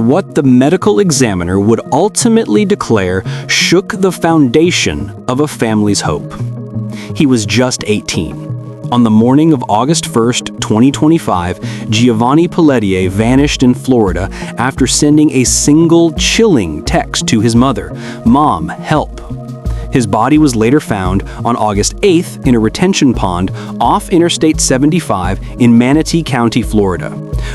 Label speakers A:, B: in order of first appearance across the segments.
A: what the medical examiner would ultimately declare shook the foundation of a family's hope. He was just 18. On the morning of August 1st, 2025, Giovanni Pelletier vanished in Florida after sending a single chilling text to his mother, "Mom, help." His body was later found on August 8th in a retention pond off Interstate 75 in Manatee County, Florida,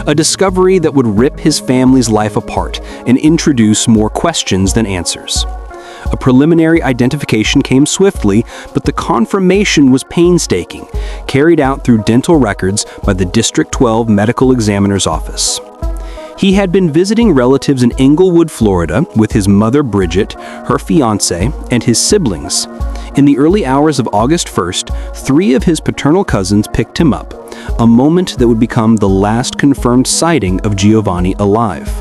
A: a discovery that would rip his family's life apart and introduce more questions than answers. A preliminary identification came swiftly, but the confirmation was painstaking, carried out through dental records by the District 12 Medical Examiner's Office. He had been visiting relatives in Englewood, Florida, with his mother Bridget, her fiancé, and his siblings. In the early hours of August 1st, 3 of his paternal cousins picked him up, a moment that would become the last confirmed sighting of Giovanni alive.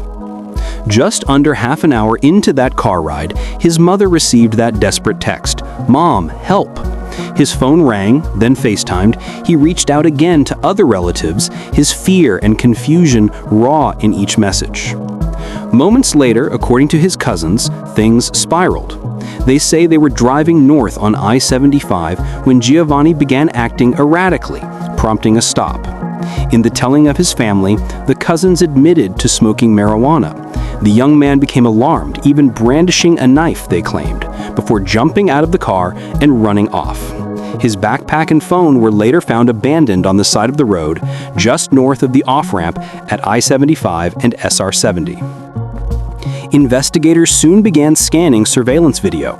A: Just under half an hour into that car ride, his mother received that desperate text, "Mom, help." His phone rang, then FaceTimed. He reached out again to other relatives, his fear and confusion raw in each message. Moments later, according to his cousins, things spiraled. They say they were driving north on I-75 when Giovanni began acting erratically, prompting a stop. In the telling of his family, the cousins admitted to smoking marijuana. The young man became alarmed, even brandishing a knife, they claimed, before jumping out of the car and running off. His backpack and phone were later found abandoned on the side of the road, just north of the off-ramp at I-75 and SR-70. Investigators soon began scanning surveillance video.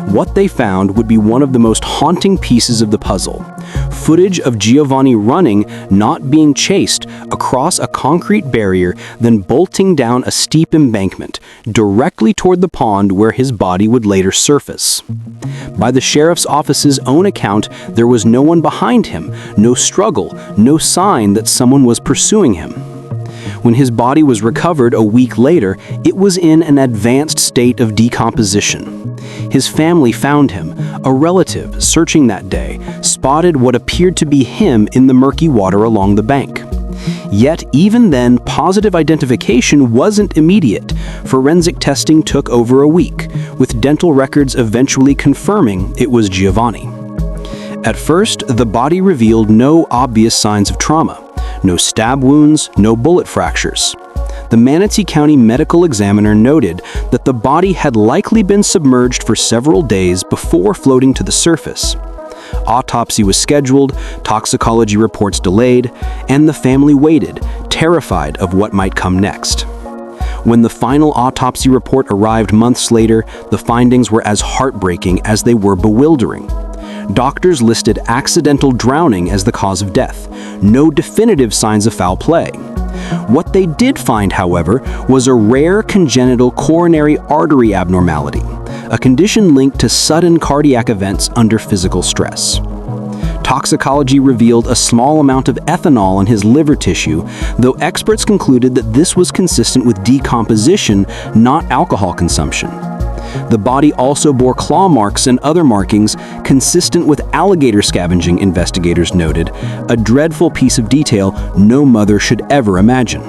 A: What they found would be one of the most haunting pieces of the puzzle. Footage of Giovanni running, not being chased, across a concrete barrier, then bolting down a steep embankment, directly toward the pond where his body would later surface. By the sheriff's office's own account, there was no one behind him, no struggle, no sign that someone was pursuing him. When his body was recovered a week later, it was in an advanced state of decomposition. His family found him. A relative, searching that day, spotted what appeared to be him in the murky water along the bank. Yet, even then, positive identification wasn't immediate. Forensic testing took over a week, with dental records eventually confirming it was Giovanni. At first, the body revealed no obvious signs of trauma. No stab wounds, no bullet fractures. The Manatee County medical examiner noted that the body had likely been submerged for several days before floating to the surface. Autopsy was scheduled, toxicology reports delayed, and the family waited, terrified of what might come next. When the final autopsy report arrived months later, the findings were as heartbreaking as they were bewildering. Doctors listed accidental drowning as the cause of death, no definitive signs of foul play. What they did find, however, was a rare congenital coronary artery abnormality, a condition linked to sudden cardiac events under physical stress. Toxicology revealed a small amount of ethanol in his liver tissue, though experts concluded that this was consistent with decomposition, not alcohol consumption. The body also bore claw marks and other markings consistent with alligator scavenging, investigators noted, a dreadful piece of detail no mother should ever imagine.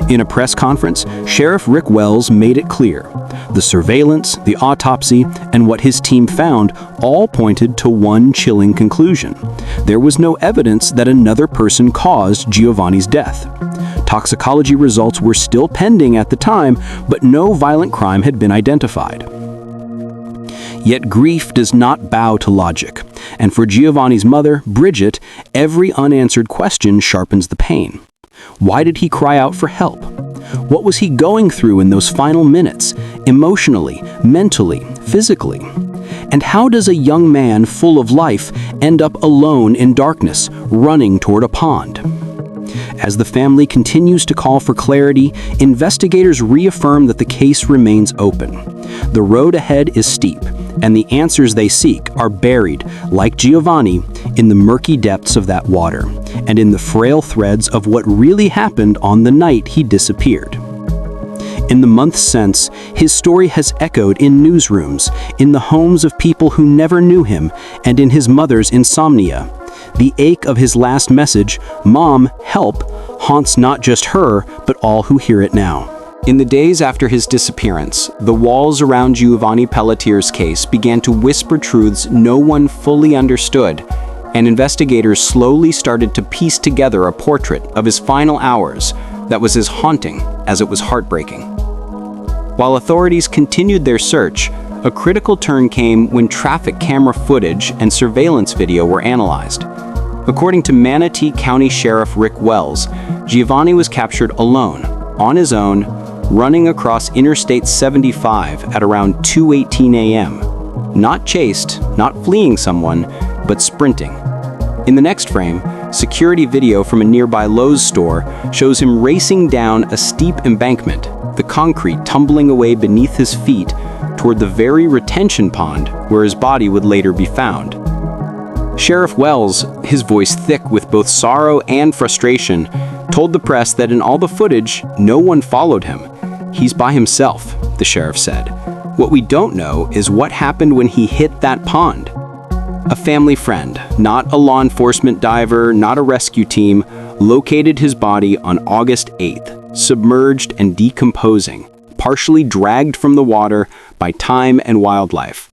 A: In a press conference, Sheriff Rick Wells made it clear. The surveillance, the autopsy, and what his team found all pointed to one chilling conclusion. There was no evidence that another person caused Giovanni's death. Toxicology results were still pending at the time, but no violent crime had been identified. Yet grief does not bow to logic, and for Giovanni's mother, Bridget, every unanswered question sharpens the pain. Why did he cry out for help? What was he going through in those final minutes, emotionally, mentally, physically? And how does a young man full of life end up alone in darkness, running toward a pond? As the family continues to call for clarity, investigators reaffirm that the case remains open. The road ahead is steep, and the answers they seek are buried, like Giovanni, in the murky depths of that water, and in the frail threads of what really happened on the night he disappeared. In the months since, his story has echoed in newsrooms, in the homes of people who never knew him, and in his mother's insomnia. The ache of his last message, "Mom, help," haunts not just her, but all who hear it now. In the days after his disappearance, the walls around Giovanni Pelletier's case began to whisper truths no one fully understood, and investigators slowly started to piece together a portrait of his final hours that was as haunting as it was heartbreaking. While authorities continued their search, a critical turn came when traffic camera footage and surveillance video were analyzed. According to Manatee County Sheriff Rick Wells, Giovanni was captured alone, on his own, running across Interstate 75 at around 2:18 a.m. Not chased, not fleeing someone, but sprinting. In the next frame, security video from a nearby Lowe's store shows him racing down a steep embankment, the concrete tumbling away beneath his feet toward the very retention pond where his body would later be found. Sheriff Wells, his voice thick with both sorrow and frustration, told the press that in all the footage, no one followed him. "He's by himself," the sheriff said. "What we don't know is what happened when he hit that pond." A family friend, not a law enforcement diver, not a rescue team, located his body on August 8th, submerged and decomposing, partially dragged from the water by time and wildlife.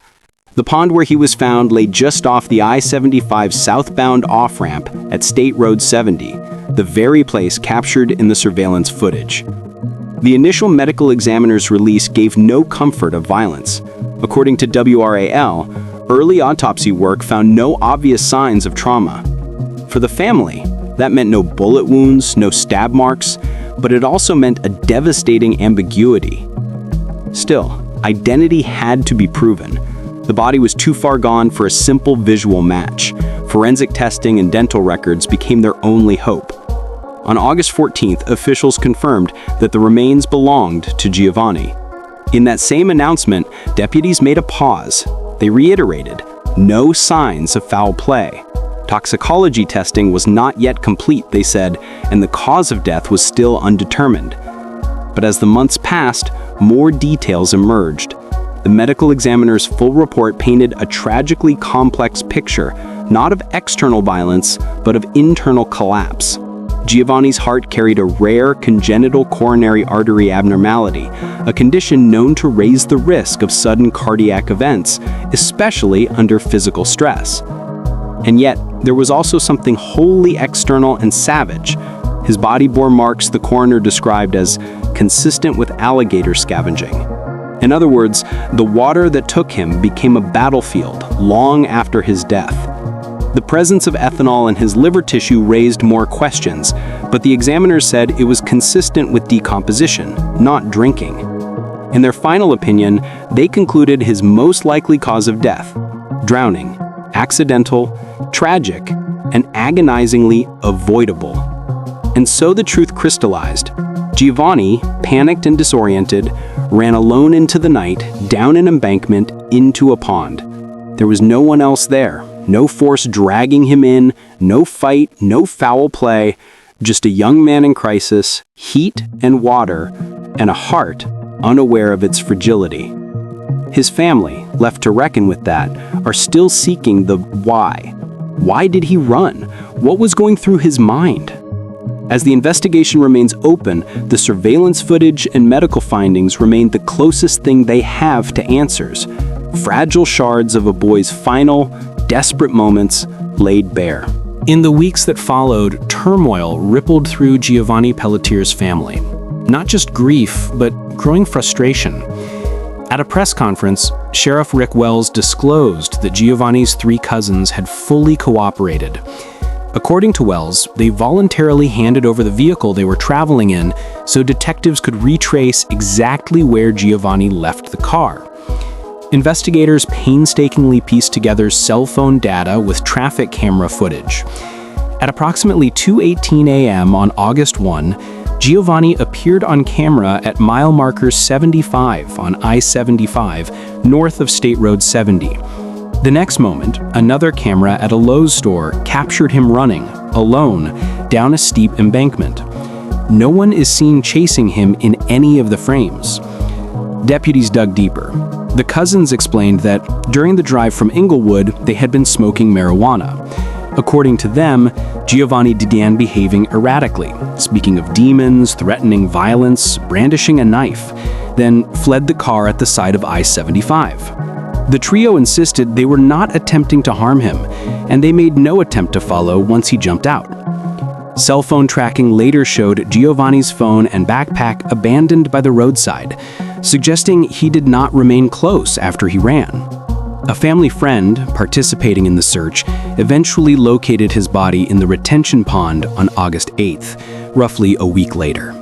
A: The pond where he was found lay just off the I-75 southbound off-ramp at State Road 70, the very place captured in the surveillance footage. The initial medical examiner's release gave no comfort of violence. According to WRAL, early autopsy work found no obvious signs of trauma. For the family, that meant no bullet wounds, no stab marks, but it also meant a devastating ambiguity. Still, identity had to be proven. The body was too far gone for a simple visual match. Forensic testing and dental records became their only hope. On August 14th, officials confirmed that the remains belonged to Giovanni. In that same announcement, deputies made a pause. They reiterated, no signs of foul play. Toxicology testing was not yet complete, they said, and the cause of death was still undetermined. But as the months passed, more details emerged. The medical examiner's full report painted a tragically complex picture, not of external violence, but of internal collapse. Giovanni's heart carried a rare congenital coronary artery abnormality, a condition known to raise the risk of sudden cardiac events, especially under physical stress. And yet, there was also something wholly external and savage. His body bore marks the coroner described as consistent with alligator scavenging. In other words, the water that took him became a battlefield long after his death. The presence of ethanol in his liver tissue raised more questions, but the examiners said it was consistent with decomposition, not drinking. In their final opinion, they concluded his most likely cause of death: drowning, accidental, tragic, and agonizingly avoidable. And so the truth crystallized. Giovanni, panicked and disoriented, ran alone into the night, down an embankment, into a pond. There was no one else there, no force dragging him in, no fight, no foul play, just a young man in crisis, heat and water, and a heart unaware of its fragility. His family, left to reckon with that, are still seeking the why. Why did he run? What was going through his mind? As the investigation remains open, the surveillance footage and medical findings remain the closest thing they have to answers. Fragile shards of a boy's final, desperate moments laid bare. In the weeks that followed, turmoil rippled through Giovanni Pelletier's family. Not just grief, but growing frustration. At a press conference, Sheriff Rick Wells disclosed that Giovanni's 3 cousins had fully cooperated. According to Wells, they voluntarily handed over the vehicle they were traveling in so detectives could retrace exactly where Giovanni left the car. Investigators painstakingly pieced together cell phone data with traffic camera footage. At approximately 2:18 a.m. on August 1, Giovanni appeared on camera at mile marker 75 on I-75, north of State Road 70. The next moment, another camera at a Lowe's store captured him running, alone, down a steep embankment. No one is seen chasing him in any of the frames. Deputies dug deeper. The cousins explained that during the drive from Inglewood, they had been smoking marijuana. According to them, Giovanni began behaving erratically, speaking of demons, threatening violence, brandishing a knife, then fled the car at the side of I-75. The trio insisted they were not attempting to harm him, and they made no attempt to follow once he jumped out. Cell phone tracking later showed Giovanni's phone and backpack abandoned by the roadside, suggesting he did not remain close after he ran. A family friend, participating in the search, eventually located his body in the retention pond on August 8th, roughly a week later.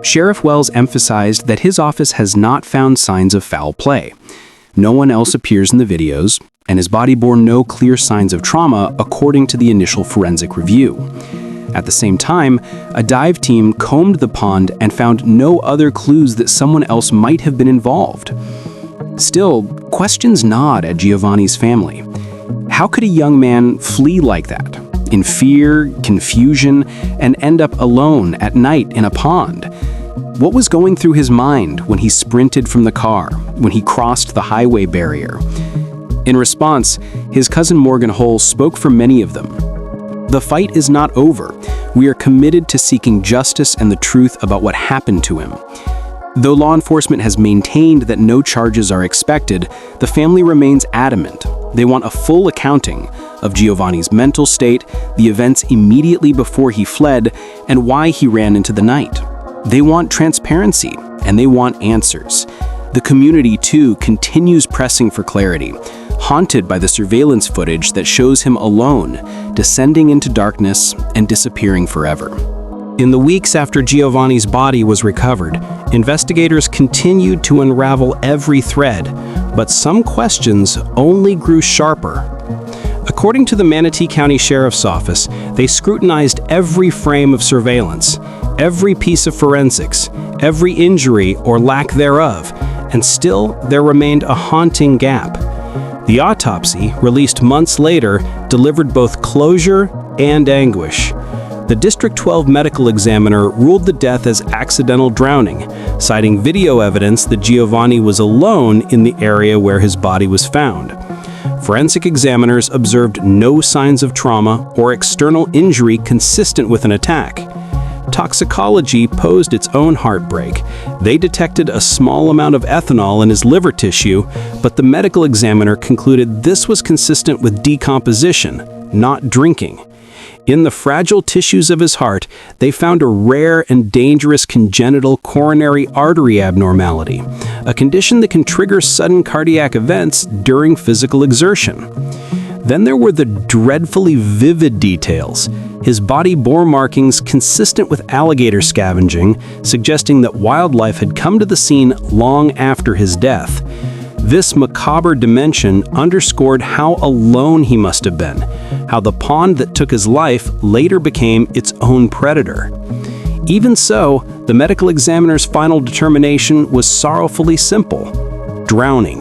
A: Sheriff Wells emphasized that his office has not found signs of foul play. No one else appears in the videos, and his body bore no clear signs of trauma according to the initial forensic review. At the same time, a dive team combed the pond and found no other clues that someone else might have been involved. Still, questions gnawed at Giovanni's family. How could a young man flee like that, in fear, confusion, and end up alone at night in a pond? What was going through his mind when he sprinted from the car, when he crossed the highway barrier? In response, his cousin Morgan Hull spoke for many of them. The fight is not over. We are committed to seeking justice and the truth about what happened to him. Though law enforcement has maintained that no charges are expected, the family remains adamant. They want a full accounting of Giovanni's mental state, the events immediately before he fled, and why he ran into the night. They want transparency, and they want answers. The community, too, continues pressing for clarity, haunted by the surveillance footage that shows him alone, descending into darkness and disappearing forever. In the weeks after Giovanni's body was recovered, investigators continued to unravel every thread, but some questions only grew sharper. According to the Manatee County Sheriff's Office, they scrutinized every frame of surveillance, every piece of forensics, every injury or lack thereof, and still there remained a haunting gap. The autopsy, released months later, delivered both closure and anguish. The District 12 medical examiner ruled the death as accidental drowning, citing video evidence that Giovanni was alone in the area where his body was found. Forensic examiners observed no signs of trauma or external injury consistent with an attack. Toxicology posed its own heartbreak. They detected a small amount of ethanol in his liver tissue, but the medical examiner concluded this was consistent with decomposition, not drinking. In the fragile tissues of his heart, they found a rare and dangerous congenital coronary artery abnormality, a condition that can trigger sudden cardiac events during physical exertion. Then there were the dreadfully vivid details. His body bore markings consistent with alligator scavenging, suggesting that wildlife had come to the scene long after his death. This macabre dimension underscored how alone he must have been, how the pond that took his life later became its own predator. Even so, the medical examiner's final determination was sorrowfully simple: drowning.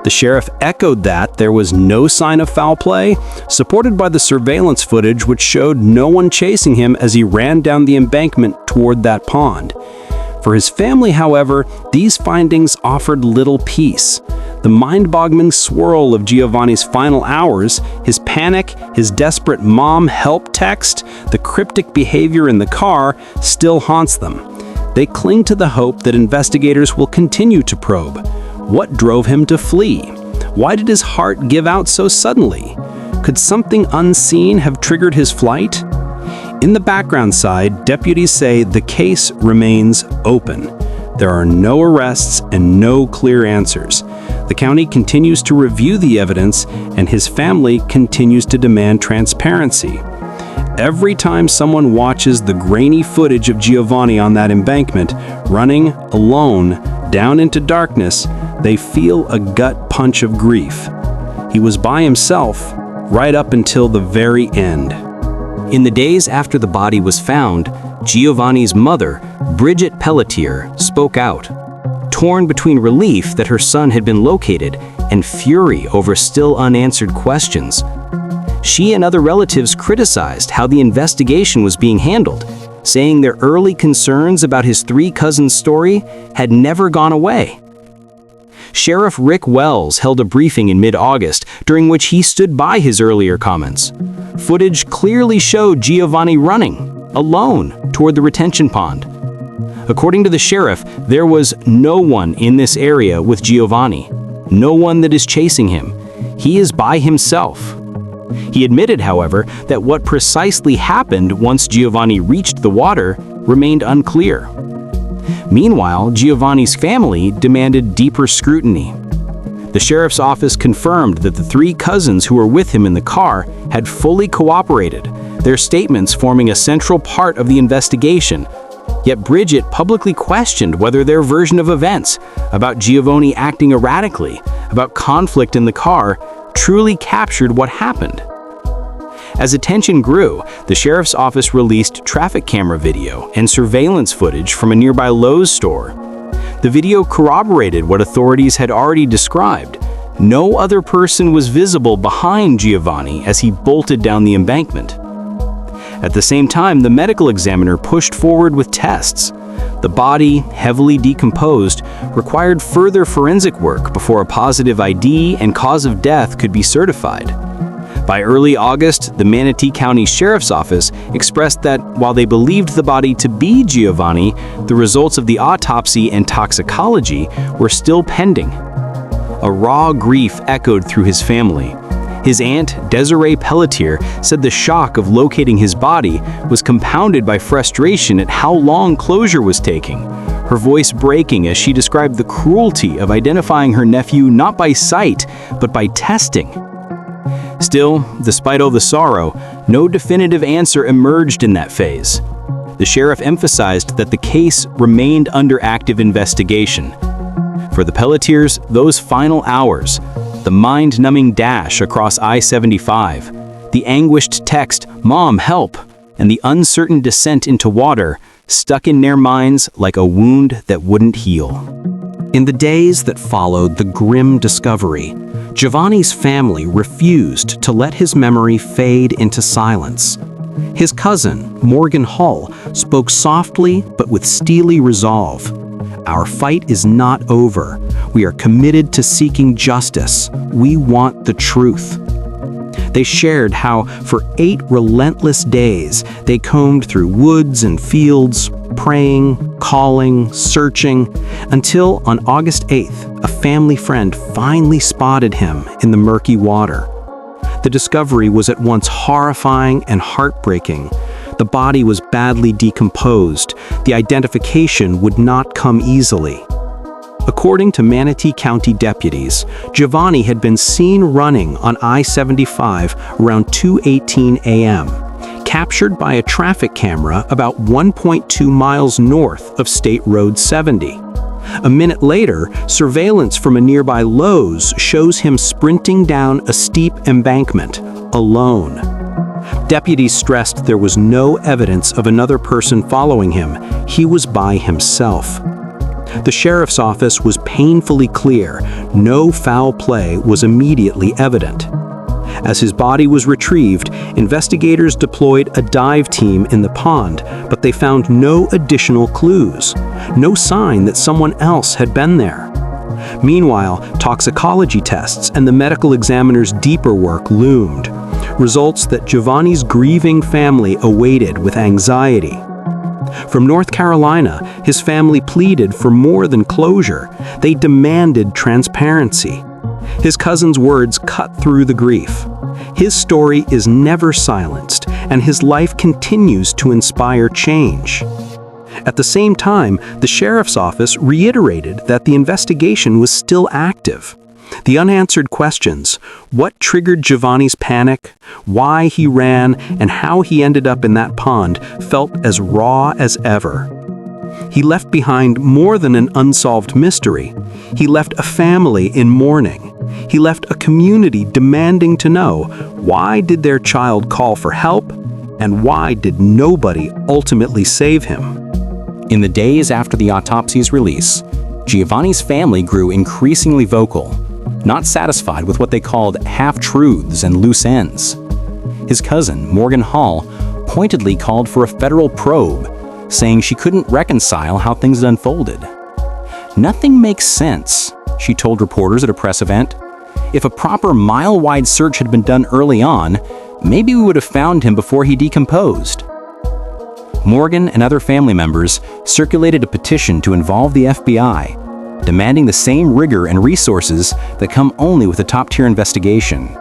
A: The sheriff echoed that there was no sign of foul play, supported by the surveillance footage which showed no one chasing him as he ran down the embankment toward that pond. For his family, however, these findings offered little peace. The mind-boggling swirl of Giovanni's final hours, his panic, his desperate "mom, help" text, the cryptic behavior in the car still haunts them. They cling to the hope that investigators will continue to probe. What drove him to flee? Why did his heart give out so suddenly? Could something unseen have triggered his flight? In the background side, deputies say the case remains open. There are no arrests and no clear answers. The county continues to review the evidence, and his family continues to demand transparency. Every time someone watches the grainy footage of Giovanni on that embankment, running alone down into darkness, they feel a gut punch of grief. He was by himself right up until the very end. In the days after the body was found, Giovanni's mother, Bridget Pelletier, spoke out, torn between relief that her son had been located and fury over still unanswered questions. She and other relatives criticized how the investigation was being handled, saying their early concerns about his three cousins' story had never gone away. Sheriff Rick Wells held a briefing in mid-August during which he stood by his earlier comments. Footage clearly showed Giovanni running, alone, toward the retention pond. According to the sheriff, there was no one in this area with Giovanni, no one that is chasing him. He is by himself. He admitted, however, that what precisely happened once Giovanni reached the water remained unclear. Meanwhile, Giovanni's family demanded deeper scrutiny. The sheriff's office confirmed that the 3 cousins who were with him in the car had fully cooperated, their statements forming a central part of the investigation. Yet Bridget publicly questioned whether their version of events, about Giovanni acting erratically, about conflict in the car, truly captured what happened. As attention grew, the sheriff's office released traffic camera video and surveillance footage from a nearby Lowe's store. The video corroborated what authorities had already described. No other person was visible behind Giovanni as he bolted down the embankment. At the same time, the medical examiner pushed forward with tests. The body, heavily decomposed, required further forensic work before a positive ID and cause of death could be certified. By early August, the Manatee County Sheriff's Office expressed that while they believed the body to be Giovanni, the results of the autopsy and toxicology were still pending. A raw grief echoed through his family. His aunt, Giovanni Pelletier, said the shock of locating his body was compounded by frustration at how long closure was taking, her voice breaking as she described the cruelty of identifying her nephew not by sight, but by testing. Still, despite all the sorrow, no definitive answer emerged in that phase. The sheriff emphasized that the case remained under active investigation. For the Pelletiers, those final hours, the mind-numbing dash across I-75, the anguished text, "Mom, help," and the uncertain descent into water stuck in their minds like a wound that wouldn't heal. In the days that followed the grim discovery, Giovanni's family refused to let his memory fade into silence. His cousin, Morgan Hull, spoke softly but with steely resolve. "Our fight is not over. We are committed to seeking justice. We want the truth." They shared how, for 8 relentless days, they combed through woods and fields, praying, calling, searching, until on August 8th, a family friend finally spotted him in the murky water. The discovery was at once horrifying and heartbreaking. The body was badly decomposed. The identification would not come easily. According to Manatee County deputies, Giovanni had been seen running on I-75 around 2:18 a.m., captured by a traffic camera about 1.2 miles north of State Road 70. A minute later, surveillance from a nearby Lowe's shows him sprinting down a steep embankment, alone. Deputies stressed there was no evidence of another person following him. He was by himself. The sheriff's office was painfully clear. No foul play was immediately evident. As his body was retrieved, investigators deployed a dive team in the pond, but they found no additional clues, no sign that someone else had been there. Meanwhile, toxicology tests and the medical examiner's deeper work loomed, results that Giovanni's grieving family awaited with anxiety. From North Carolina, his family pleaded for more than closure. They demanded transparency. His cousin's words cut through the grief. His story is never silenced, and his life continues to inspire change. At the same time, the sheriff's office reiterated that the investigation was still active. The unanswered questions, what triggered Giovanni's panic, why he ran, and how he ended up in that pond, felt as raw as ever. He left behind more than an unsolved mystery. He left a family in mourning. He left a community demanding to know, why did their child call for help, and why did nobody ultimately save him?
B: In the days after the autopsy's release, Giovanni's family grew increasingly vocal, not satisfied with what they called half-truths and loose ends. His cousin, Morgan Hull, pointedly called for a federal probe, saying she couldn't reconcile how things had unfolded. "Nothing makes sense," she told reporters at a press event. If a proper mile-wide search had been done early on, maybe we would have found him before he decomposed. Morgan and other family members circulated a petition to involve the FBI, demanding the same rigor and resources that come only with a top-tier investigation.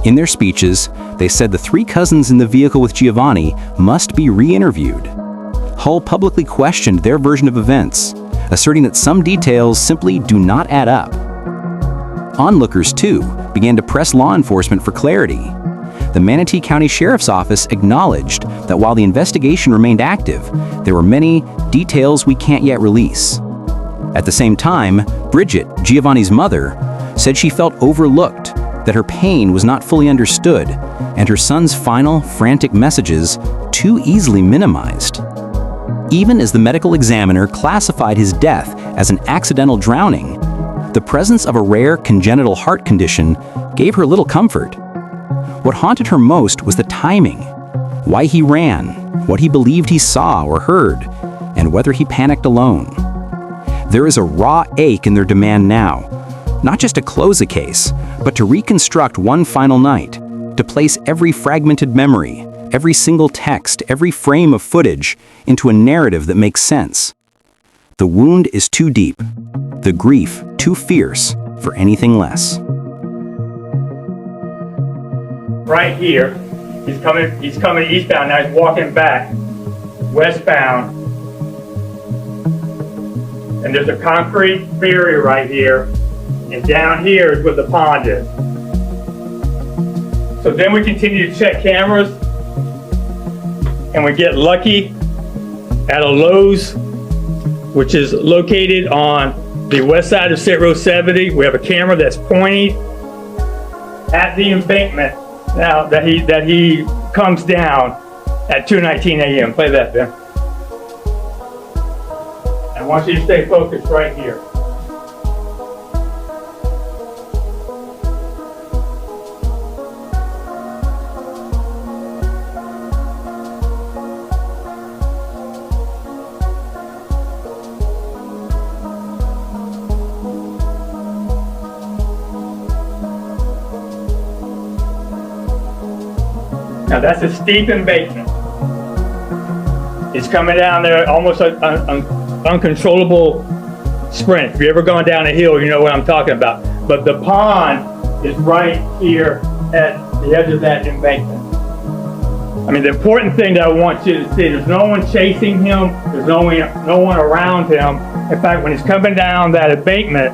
B: In their speeches, they said the three cousins in the vehicle with Giovanni must be re-interviewed. Hull publicly questioned their version of events, asserting that some details simply do not add up. Onlookers, too, began to press law enforcement for clarity. The Manatee County Sheriff's Office acknowledged that while the investigation remained active, there were many details we can't yet release. At the same time, Bridget, Giovanni's mother, said she felt overlooked, that her pain was not fully understood, and her son's final, frantic messages too easily minimized. Even as the medical examiner classified his death as an accidental drowning, the presence of a rare congenital heart condition gave her little comfort. What haunted her most was the timing, why he ran, what he believed he saw or heard, and whether he panicked alone. There is a raw ache in their demand now, not just to close a case, but to reconstruct one final night, to place every fragmented memory, every single text, every frame of footage into a narrative that makes sense. The wound is too deep, the grief too fierce for anything less.
C: Right here, he's coming eastbound, now he's walking back, westbound. And there's a concrete barrier right here, and down here is where the pond is. So then we continue to check cameras, and we get lucky at a Lowe's, which is located on the west side of State Road 70. We have a camera that's pointing at the embankment now that he comes down at 2:19 a.m. Play that, Ben. I want you to stay focused right here. Now that's a steep embankment. It's coming down there almost an uncontrollable sprint. If you've ever gone down a hill, you know what I'm talking about. But the pond is right here at the edge of that embankment. I mean, the important thing that I want you to see, there's no one chasing him, there's no one around him. In fact, when he's coming down that embankment,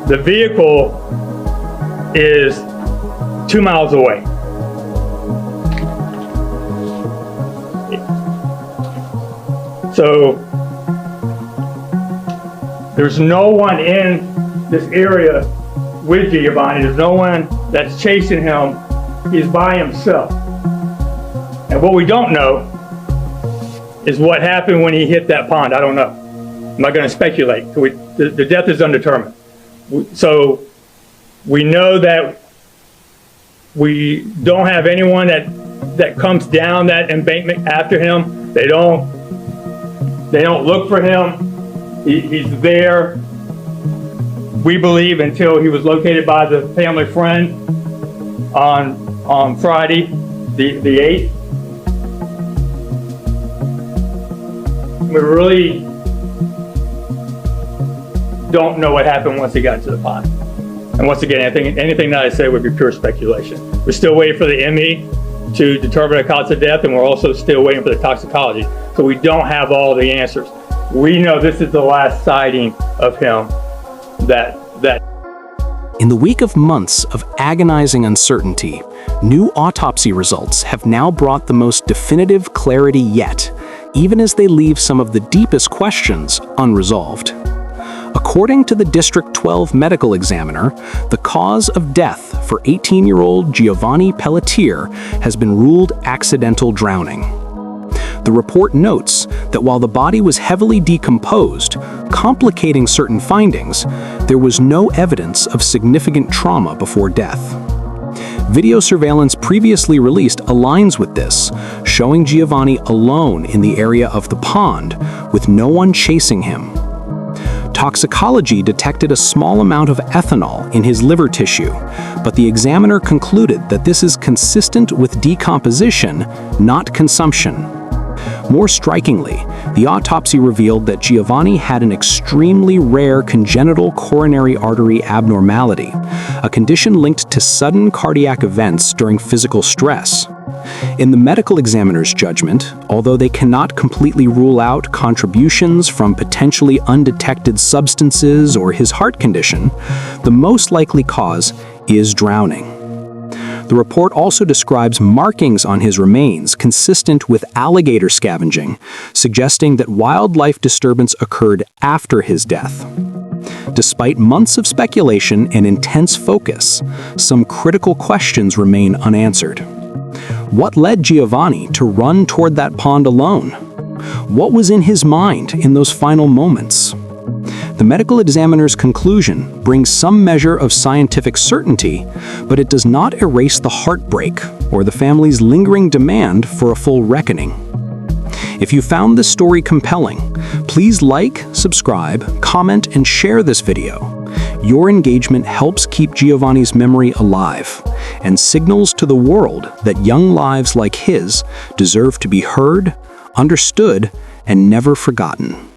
C: the vehicle is 2 miles away. So there's no one in this area with Giovanni. There's no one that's chasing him. He's by himself. And what we don't know is what happened when he hit that pond. I don't know. I'm not going to speculate. The death is undetermined. So we know that we don't have anyone that comes down that embankment after him. They don't look for him. He's there, we believe, until he was located by the family friend on Friday, the 8th. We really don't know what happened once he got to the pond. And once again, anything that I say would be pure speculation. We're still waiting for the ME to determine the cause of death, and we're also still waiting for the toxicology. So we don't have all the answers. We know this is the last sighting of him that.
A: In the wake of months of agonizing uncertainty, new autopsy results have now brought the most definitive clarity yet, even as they leave some of the deepest questions unresolved. According to the District 12 medical examiner, the cause of death for 18-year-old Giovanni Pelletier has been ruled accidental drowning. The report notes that while the body was heavily decomposed, complicating certain findings, there was no evidence of significant trauma before death. Video surveillance previously released aligns with this, showing Giovanni alone in the area of the pond, with no one chasing him. Toxicology detected a small amount of ethanol in his liver tissue, but the examiner concluded that this is consistent with decomposition, not consumption. More strikingly, the autopsy revealed that Giovanni had an extremely rare congenital coronary artery abnormality, a condition linked to sudden cardiac events during physical stress. In the medical examiner's judgment, although they cannot completely rule out contributions from potentially undetected substances or his heart condition, the most likely cause is drowning. The report also describes markings on his remains consistent with alligator scavenging, suggesting that wildlife disturbance occurred after his death. Despite months of speculation and intense focus, some critical questions remain unanswered. What led Giovanni to run toward that pond alone? What was in his mind in those final moments? The medical examiner's conclusion brings some measure of scientific certainty, but it does not erase the heartbreak or the family's lingering demand for a full reckoning. If you found this story compelling, please like, subscribe, comment, and share this video. Your engagement helps keep Giovanni's memory alive and signals to the world that young lives like his deserve to be heard, understood, and never forgotten.